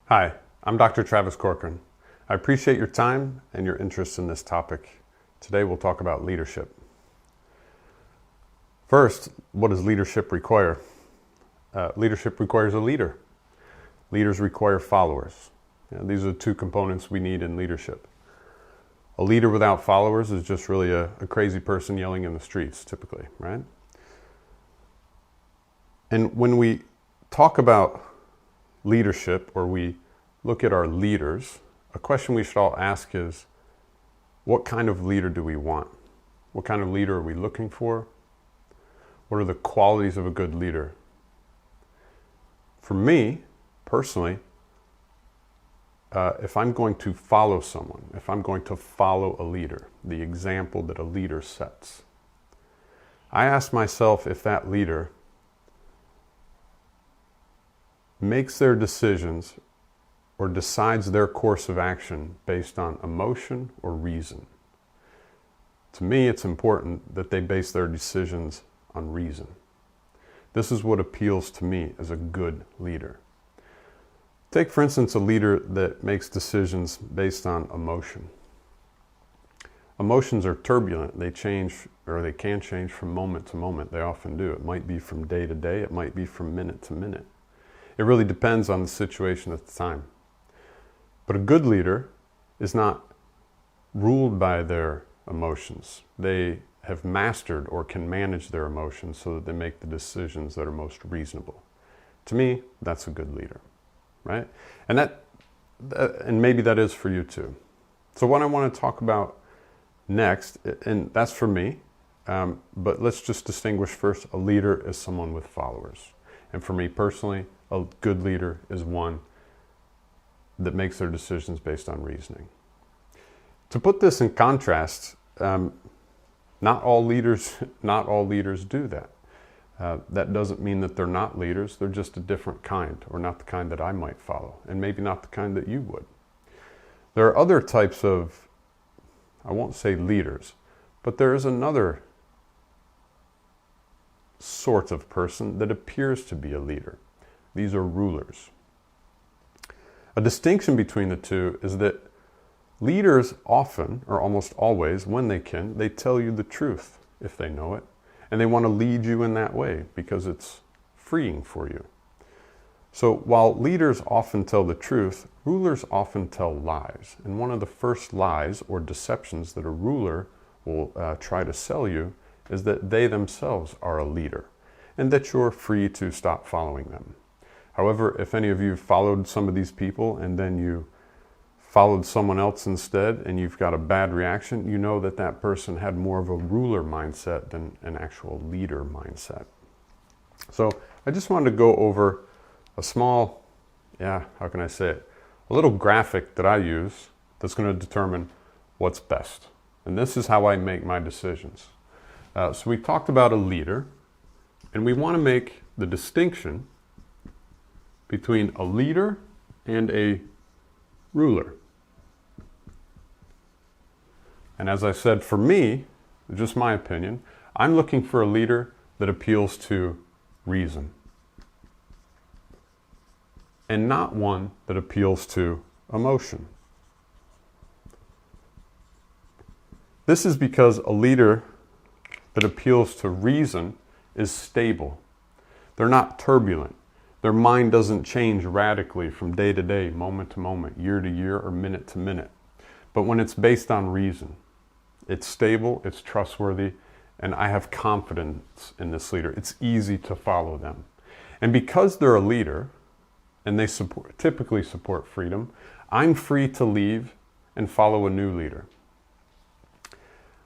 Hi, I'm Dr. Travis Corcoran. I appreciate your time and your interest in this topic. Today we'll talk about leadership. First, what does leadership require? Leadership requires a leader. Leaders require followers. These are the two components we need in leadership. A leader without followers is just really a crazy person yelling in the streets, typically, right? And when we talk about leadership, or we look at our leaders, a question we should all ask is, what kind of leader do we want? What kind of leader are we looking for? What are the qualities of a good leader? For me, personally, if I'm going to follow someone, if I'm going to follow a leader, the example that a leader sets, I ask myself if that leader makes their decisions or decides their course of action based on emotion or reason. To me, it's important that they base their decisions on reason. This is what appeals to me as a good leader. Take, for instance, a leader that makes decisions based on emotion. Emotions are turbulent. They change, or they can change from moment to moment. They often do. It might be from day to day. It might be from minute to minute. It really depends on the situation at the time. But a good leader is not ruled by their emotions. They have mastered or can manage their emotions so that they make the decisions that are most reasonable. To me, that's a good leader, right? And and maybe that is for you too. So what I want to talk about next, and that's for me, but let's just distinguish first, a leader is someone with followers. And for me personally, a good leader is one that makes their decisions based on reasoning. To put this in contrast, not all leaders do that. That doesn't mean that they're not leaders. They're just a different kind, or not the kind that I might follow, and maybe not the kind that you would. There are other types of, I won't say leaders, but there is another sort of person that appears to be a leader. These are rulers. A distinction between the two is that leaders often, or almost always, when they can, they tell you the truth if they know it. And they want to lead you in that way because it's freeing for you. So while leaders often tell the truth, rulers often tell lies. And one of the first lies or deceptions that a ruler will try to sell you is that they themselves are a leader and that you're free to stop following them. However, if any of you followed some of these people and then you followed someone else instead and you've got a bad reaction, you know that that person had more of a ruler mindset than an actual leader mindset. So I just wanted to go over a small, how can I say it? A little graphic that I use that's going to determine what's best. And this is how I make my decisions. So we talked about a leader, and we want to make the distinction between a leader and a ruler. And as I said, for me, just my opinion, I'm looking for a leader that appeals to reason, and not one that appeals to emotion. This is because a leader that appeals to reason is stable. They're not turbulent. Their mind doesn't change radically from day to day, moment to moment, year to year, or minute to minute. But when it's based on reason, it's stable, it's trustworthy, and I have confidence in this leader. It's easy to follow them. And because they're a leader, and they typically support freedom, I'm free to leave and follow a new leader.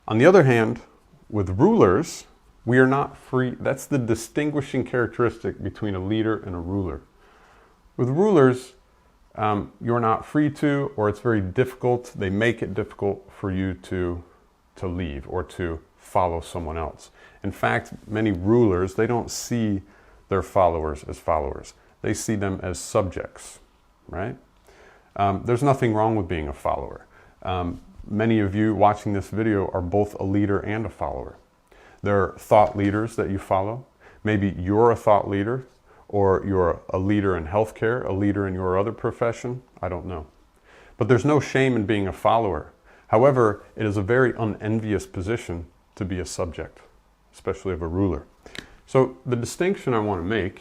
On the other hand, with rulers, we are not free. That's the distinguishing characteristic between a leader and a ruler. With rulers, you're not free to, or it's very difficult. They make it difficult for you to leave or to follow someone else. In fact, many rulers, they don't see their followers as followers. They see them as subjects, right? There's nothing wrong with being a follower. Many of you watching this video are both a leader and a follower. There are thought leaders that you follow. Maybe you're a thought leader, or you're a leader in healthcare, a leader in your other profession, I don't know. But there's no shame in being a follower. However, it is a very unenvious position to be a subject, especially of a ruler. So the distinction I want to make,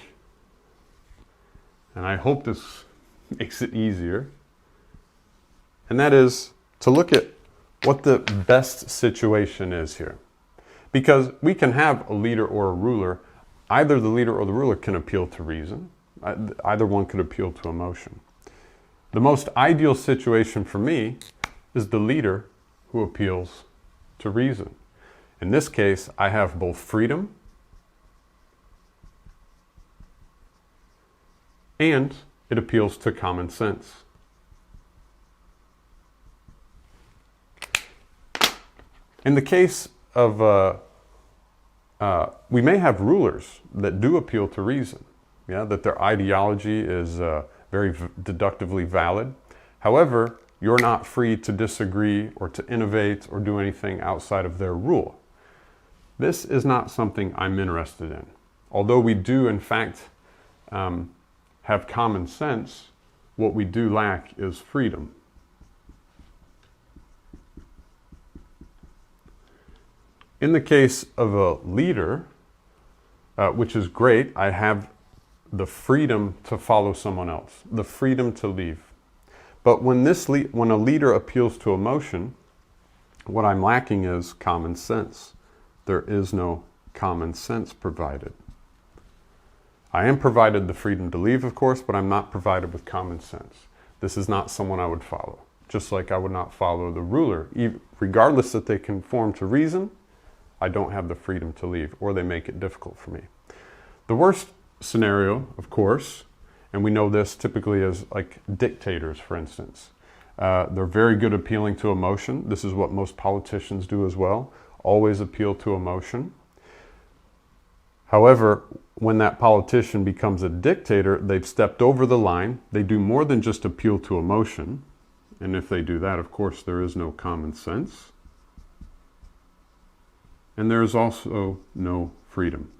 and I hope this makes it easier, and that is to look at what the best situation is here. Because we can have a leader or a ruler. Either the leader or the ruler can appeal to reason. Either one could appeal to emotion. The most ideal situation for me is the leader who appeals to reason. In this case, I have both freedom and it appeals to common sense. In the case of, we may have rulers that do appeal to reason, that their ideology is very deductively valid. However, you're not free to disagree or to innovate or do anything outside of their rule. This is not something I'm interested in. Although we do, in fact, have common sense, what we do lack is freedom. In the case of a leader, which is great, I have the freedom to follow someone else, the freedom to leave. But when a leader appeals to emotion, what I'm lacking is common sense. There is no common sense provided. I am provided the freedom to leave, of course, but I'm not provided with common sense. This is not someone I would follow, just like I would not follow the ruler. Regardless that they conform to reason, I don't have the freedom to leave, or they make it difficult for me. The worst scenario, of course, and we know this typically as like dictators, for instance. They're very good appealing to emotion. This is what most politicians do as well, always appeal to emotion. However, when that politician becomes a dictator, they've stepped over the line. They do more than just appeal to emotion. And if they do that, of course, there is no common sense. And there is also no freedom.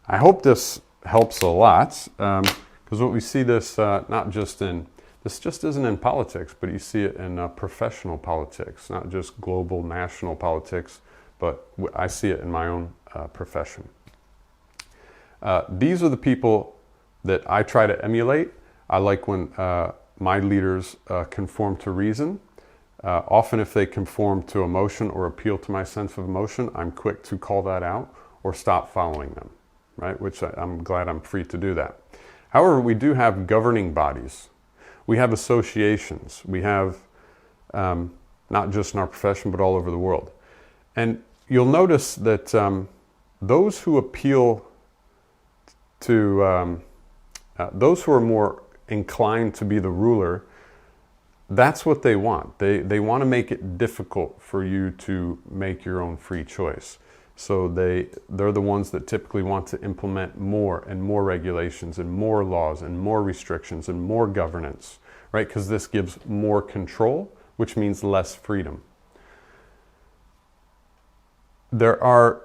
I hope this helps a lot, because what we see this this just isn't in politics, but you see it in professional politics, not just global, national politics, but I see it in my own profession. These are the people that I try to emulate. I like when my leaders conform to reason. Often if they conform to emotion or appeal to my sense of emotion, I'm quick to call that out or stop following them, right? Which I'm glad I'm free to do that. However, we do have governing bodies. We have associations. We have, not just in our profession, but all over the world. And you'll notice that those who appeal to, those who are more inclined to be the ruler, that's what they want. They want to make it difficult for you to make your own free choice. So they're the ones that typically want to implement more and more regulations and more laws and more restrictions and more governance, right? Because this gives more control, which means less freedom. There are,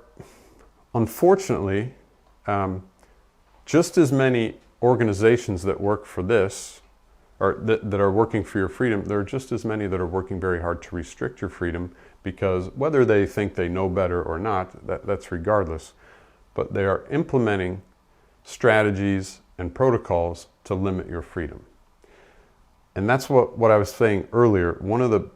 unfortunately, just as many organizations that work for this, or that are working for your freedom. There are just as many that are working very hard to restrict your freedom, because whether they think they know better or not, that's regardless, but they are implementing strategies and protocols to limit your freedom. And that's what I was saying earlier. One of the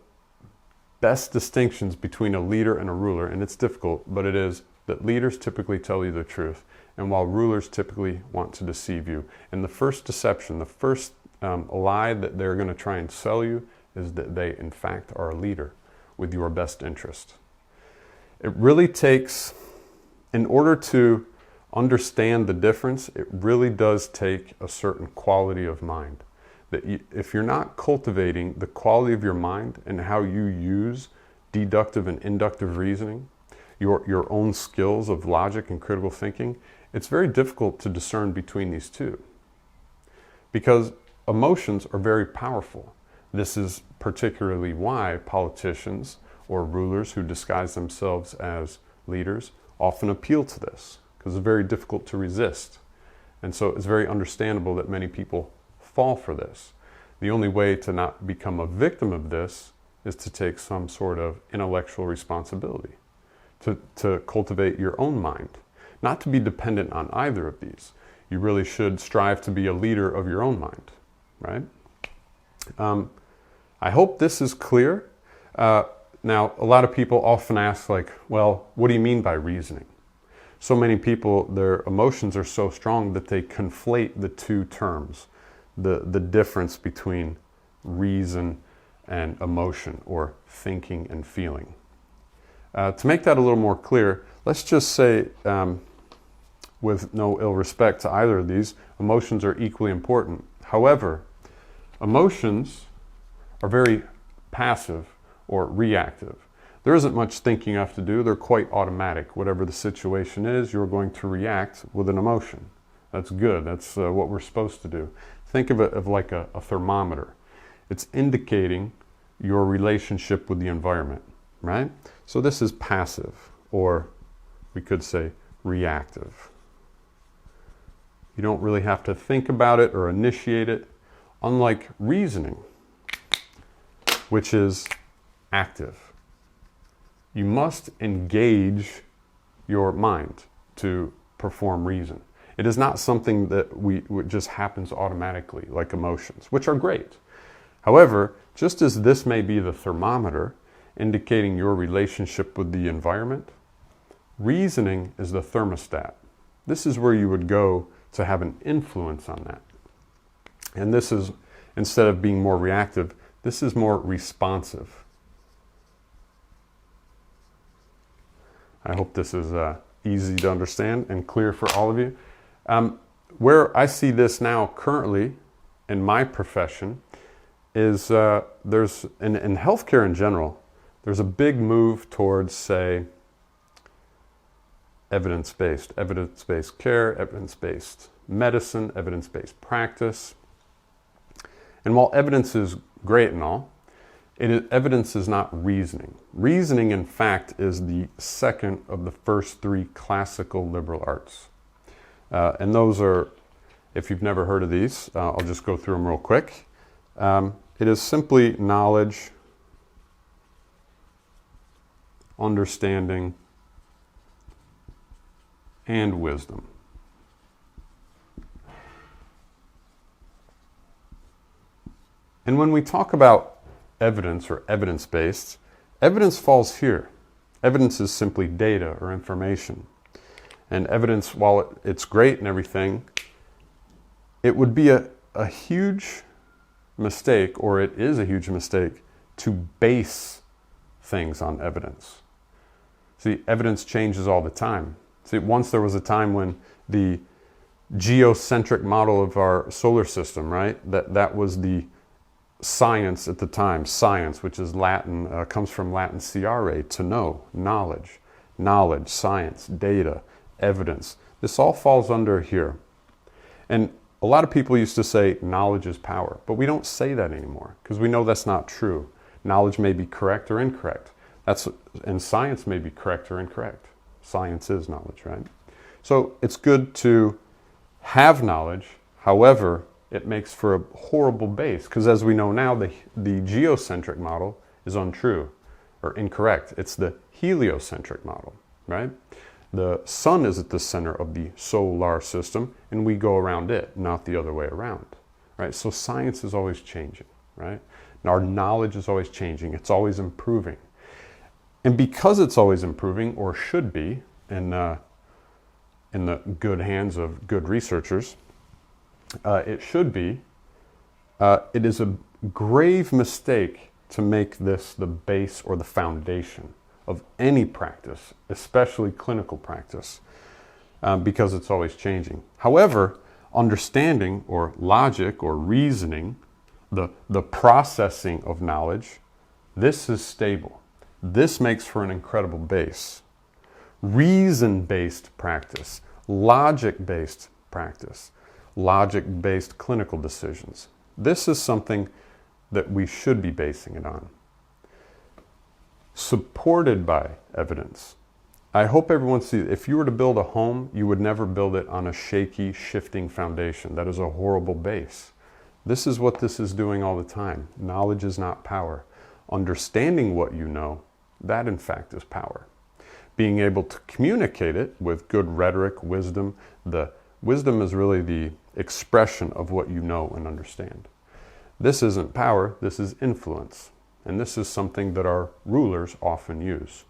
best distinctions between a leader and a ruler, and it's difficult, but it is that leaders typically tell you the truth, and while rulers typically want to deceive you. And the first deception, the first lie that they're going to try and sell you is that they, in fact, are a leader with your best interest. It really takes, in order to understand the difference, it really does take a certain quality of mind. That if you're not cultivating the quality of your mind and how you use deductive and inductive reasoning, your own skills of logic and critical thinking, it's very difficult to discern between these two. Because emotions are very powerful. This is particularly why politicians or rulers who disguise themselves as leaders often appeal to this. because it's very difficult to resist. And so it's very understandable that many people fall for this. The only way to not become a victim of this is to take some sort of intellectual responsibility, to cultivate your own mind, not to be dependent on either of these. You really should strive to be a leader of your own mind, right? I hope this is clear. Now, a lot of people often ask, like, well, what do you mean by reasoning? So many people, their emotions are so strong that they conflate the two terms, the difference between reason and emotion, or thinking and feeling. To make that a little more clear, let's just say, with no ill respect to either of these, emotions are equally important. However, emotions are very passive or reactive. There isn't much thinking you have to do. They're quite automatic. Whatever the situation is, you're going to react with an emotion. That's good. That's what we're supposed to do. Think of it like a thermometer. It's indicating your relationship with the environment, right? So this is passive, or we could say reactive. You don't really have to think about it or initiate it, unlike reasoning, which is active. You must engage your mind to perform reason. It is not something that just happens automatically, like emotions, which are great. However, just as this may be the thermometer indicating your relationship with the environment, reasoning is the thermostat. This is where you would go to have an influence on that. And this is, instead of being more reactive, this is more responsive. I hope this is easy to understand and clear for all of you. Where I see this now currently in my profession is there's, in healthcare in general, there's a big move towards, say, evidence-based care, evidence-based medicine, evidence-based practice. And while evidence is great and all, evidence is not reasoning. Reasoning, in fact, is the second of the first three classical liberal arts. And those are, if you've never heard of these, I'll just go through them real quick. It is simply knowledge, understanding, and wisdom. And when we talk about evidence or evidence-based, evidence falls here. Evidence is simply data or information. And evidence, while it's great and everything, it would be a huge mistake, or it is a huge mistake, to base things on evidence. See, evidence changes all the time. See, once there was a time when the geocentric model of our solar system, right, that was the science at the time. Science, which is Latin, comes from Latin "sciare," to know, knowledge. Knowledge, science, data, evidence. This all falls under here. And a lot of people used to say knowledge is power, but we don't say that anymore because we know that's not true. Knowledge may be correct or incorrect. And science may be correct or incorrect. Science is knowledge, right? So it's good to have knowledge. However, it makes for a horrible base because, as we know now, the geocentric model is untrue or incorrect. It's the heliocentric model, right? The sun is at the center of the solar system and we go around it, not the other way around, right? So science is always changing, right? And our knowledge is always changing. It's always improving. And because it's always improving, or should be, in the good hands of good researchers, it should be, it is a grave mistake to make this the base or the foundation of any practice, especially clinical practice, because it's always changing. However, understanding or logic or reasoning, the processing of knowledge, this is stable. This makes for an incredible base. Reason-based practice, logic-based practice, logic-based clinical decisions. This is something that we should be basing it on. Supported by evidence I hope everyone sees, if you were to build a home, you would never build it on a shaky, shifting foundation. That is a horrible base. This is what this is doing all the time. Knowledge is not power. Understanding what you know, that in fact is power. Being able to communicate it with good rhetoric, wisdom. The wisdom is really the expression of what you know and understand. This isn't power, this is influence. And this is something that our rulers often use.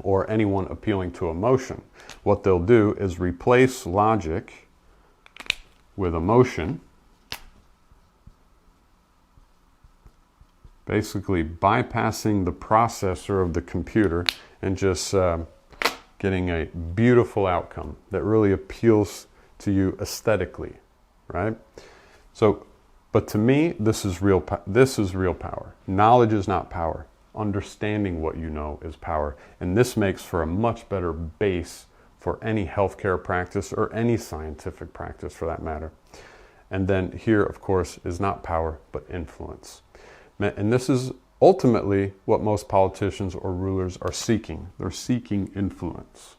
Or anyone appealing to emotion. What they'll do is replace logic with emotion, basically bypassing the processor of the computer and just getting a beautiful outcome that really appeals to you aesthetically, right? So, but to me, this is real power. Knowledge is not power. Understanding what you know is power. And this makes for a much better base for any healthcare practice or any scientific practice for that matter. And then here, of course, is not power, but influence. And this is ultimately what most politicians or rulers are seeking. They're seeking influence.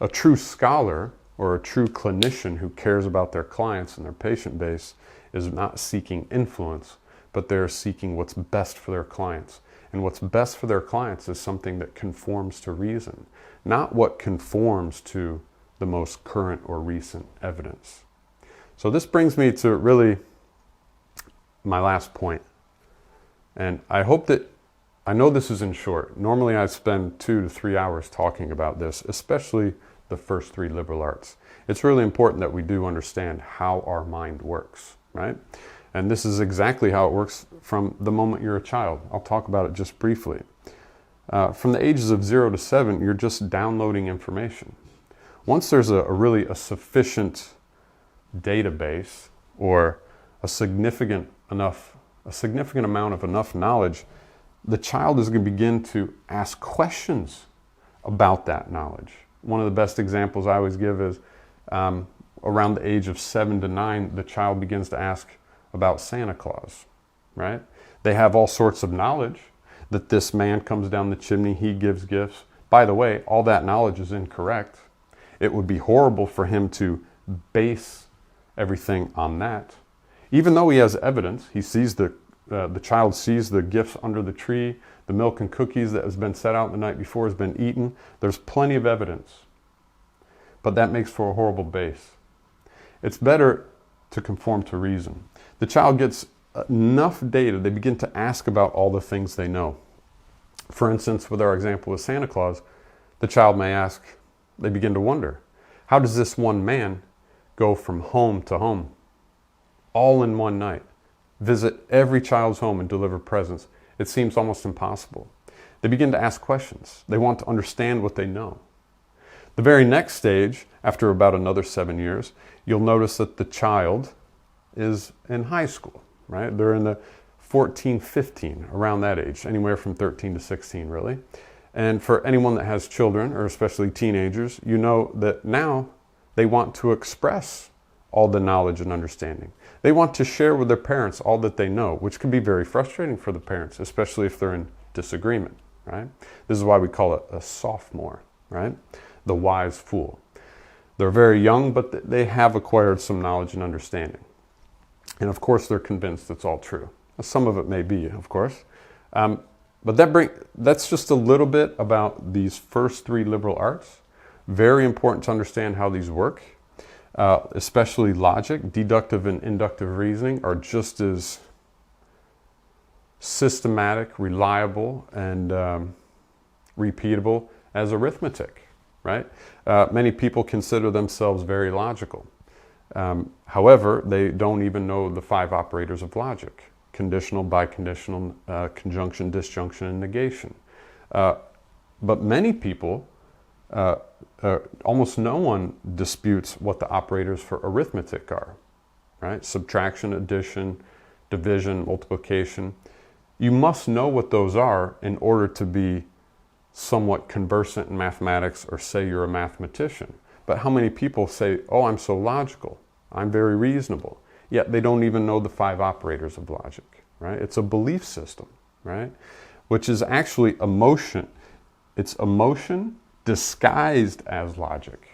A true scholar or a true clinician who cares about their clients and their patient base is not seeking influence, but they're seeking what's best for their clients. And what's best for their clients is something that conforms to reason, not what conforms to the most current or recent evidence. So this brings me to really my last point. And I hope that, I know this is in short. Normally I spend 2 to 3 hours talking about this, especially the first 3 liberal arts. It's really important that we do understand how our mind works, right? And this is exactly how it works from the moment you're a child. I'll talk about it just briefly. From the ages of 0 to 7, you're just downloading information. Once there's a sufficient database or a significant amount of enough knowledge, the child is going to begin to ask questions about that knowledge. One of the best examples I always give is around the age of 7 to 9, the child begins to ask about Santa Claus, right? They have all sorts of knowledge that this man comes down the chimney, he gives gifts. By the way, all that knowledge is incorrect. It would be horrible for him to base everything on that. Even though he has evidence, he sees the child sees the gifts under the tree, the milk and cookies that has been set out the night before has been eaten. There's plenty of evidence. But that makes for a horrible base. It's better to conform to reason. The child gets enough data, they begin to ask about all the things they know. For instance, with our example with Santa Claus, the child may ask, they begin to wonder, how does this one man go from home to home, all in one night, visit every child's home and deliver presents? It seems almost impossible. They begin to ask questions. They want to understand what they know. The very next stage, after about another 7 years, you'll notice that the child is in high school, right? They're in the 14, 15, around that age, anywhere from 13 to 16, really. And for anyone that has children, or especially teenagers, you know that now they want to express all the knowledge and understanding. They want to share with their parents all that they know, which can be very frustrating for the parents, especially if they're in disagreement, right? This is why we call it a sophomore, right? The wise fool. They're very young, but they have acquired some knowledge and understanding. And of course, they're convinced it's all true. Some of it may be, of course. But that's just a little bit about these first 3 liberal arts. Very important to understand how these work, especially logic. Deductive and inductive reasoning are just as systematic, reliable, and repeatable as arithmetic, right? Many people consider themselves very logical. However, they don't even know the 5 operators of logic: conditional, biconditional, conjunction, disjunction, and negation. But many people, almost no one disputes what the operators for arithmetic are, right? Subtraction, addition, division, multiplication. You must know what those are in order to be somewhat conversant in mathematics or say you're a mathematician. But how many people say, oh, I'm so logical, I'm very reasonable, yet they don't even know the 5 operators of logic, right? It's a belief system, right? Which is actually emotion. It's emotion disguised as logic,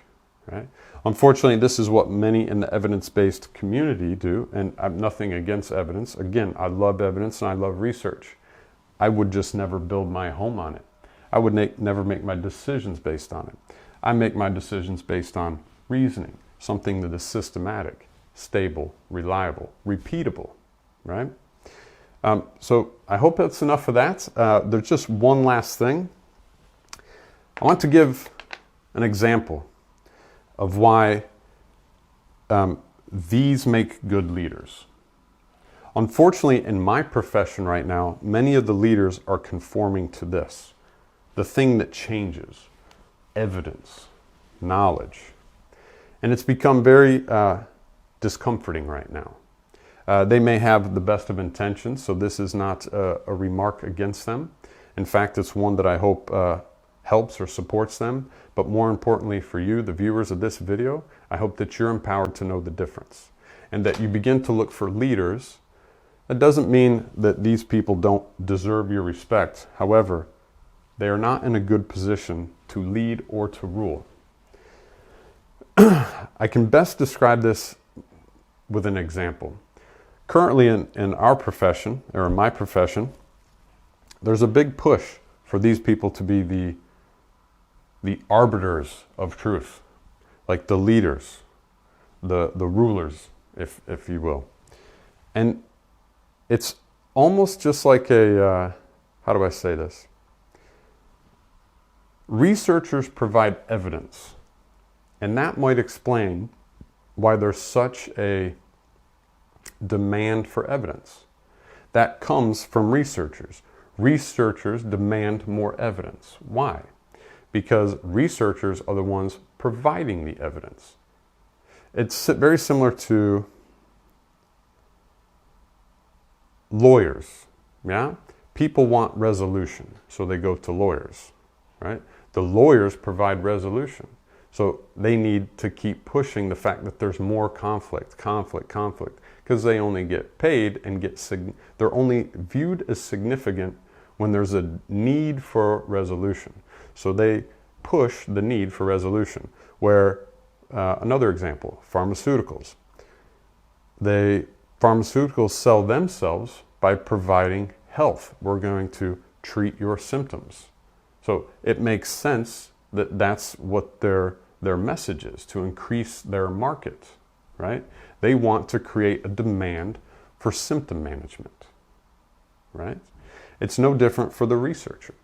right? Unfortunately, this is what many in the evidence-based community do, and I'm nothing against evidence. Again, I love evidence and I love research. I would just never build my home on it. I would never make my decisions based on it. I make my decisions based on reasoning, something that is systematic, stable, reliable, repeatable, right? So I hope that's enough of that. There's just one last thing. I want to give an example of why these make good leaders. Unfortunately, in my profession right now, many of the leaders are conforming to this, the thing that changes, evidence, knowledge. And it's become very discomforting right now. They may have the best of intentions, so this is not a remark against them. In fact, it's one that I hope helps or supports them. But more importantly for you, the viewers of this video, I hope that you're empowered to know the difference and that you begin to look for leaders. That doesn't mean that these people don't deserve your respect. However, they are not in a good position to lead or to rule. I can best describe this with an example. Currently in our profession, or in my profession, there's a big push for these people to be the arbiters of truth, like the leaders, the rulers, if you will. And it's almost just like a, how do I say this? Researchers provide evidence, and that might explain why there's such a demand for evidence. That comes from researchers. Researchers demand more evidence. Why? Because researchers are the ones providing the evidence. It's very similar to lawyers, yeah? People want resolution, so they go to lawyers, right? The lawyers provide resolution, so they need to keep pushing the fact that there's more conflict, because they only get paid and they're only viewed as significant when there's a need for resolution. So they push the need for resolution. Where, another example, pharmaceuticals. Pharmaceuticals sell themselves by providing health. We're going to treat your symptoms. So it makes sense that that's what their message is, to increase their market, right? They want to create a demand for symptom management, right? It's no different for the researcher.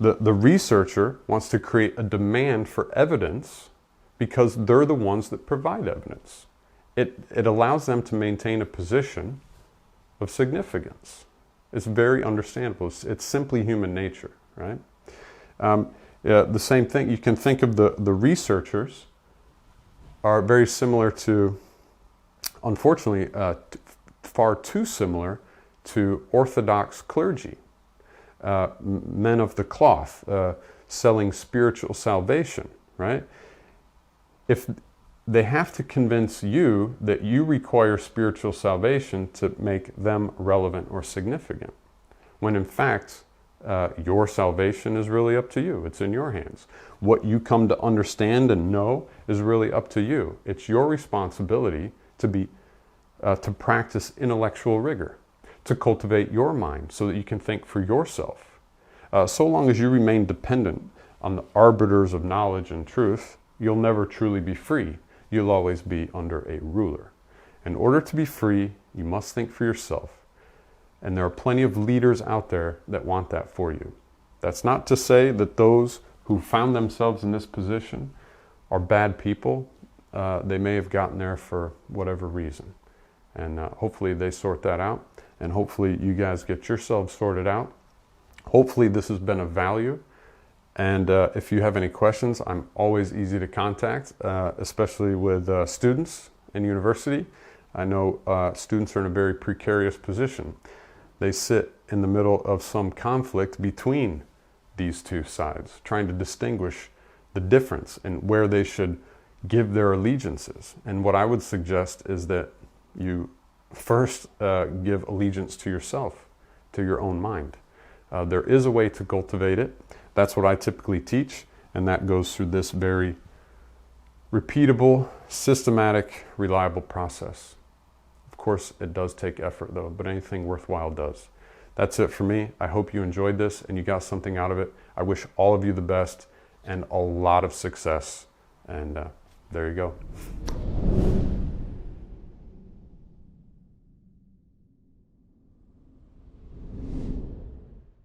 The researcher wants to create a demand for evidence because they're the ones that provide evidence. It allows them to maintain a position of significance. It's very understandable. It's simply human nature, right? The same thing, you can think of the researchers are very similar to, unfortunately, far too similar to Orthodox clergy, men of the cloth, selling spiritual salvation, right? If they have to convince you that you require spiritual salvation to make them relevant or significant, when in fact, your salvation is really up to you. It's in your hands. What you come to understand and know is really up to you. It's your responsibility to practice intellectual rigor, to cultivate your mind so that you can think for yourself. So long as you remain dependent on the arbiters of knowledge and truth, you'll never truly be free. You'll always be under a ruler. In order to be free, you must think for yourself. And there are plenty of leaders out there that want that for you. That's not to say that those who found themselves in this position are bad people. They may have gotten there for whatever reason. And hopefully they sort that out. And hopefully you guys get yourselves sorted out. Hopefully this has been of value. And if you have any questions, I'm always easy to contact, especially with students in university. I know students are in a very precarious position. They sit in the middle of some conflict between these two sides, trying to distinguish the difference and where they should give their allegiances. And what I would suggest is that you first give allegiance to yourself, to your own mind. There is a way to cultivate it. That's what I typically teach, and that goes through this very repeatable, systematic, reliable process. Of course, it does take effort though, but anything worthwhile does. That's it for me. I hope you enjoyed this and you got something out of it. I wish all of you the best and a lot of success. And there you go.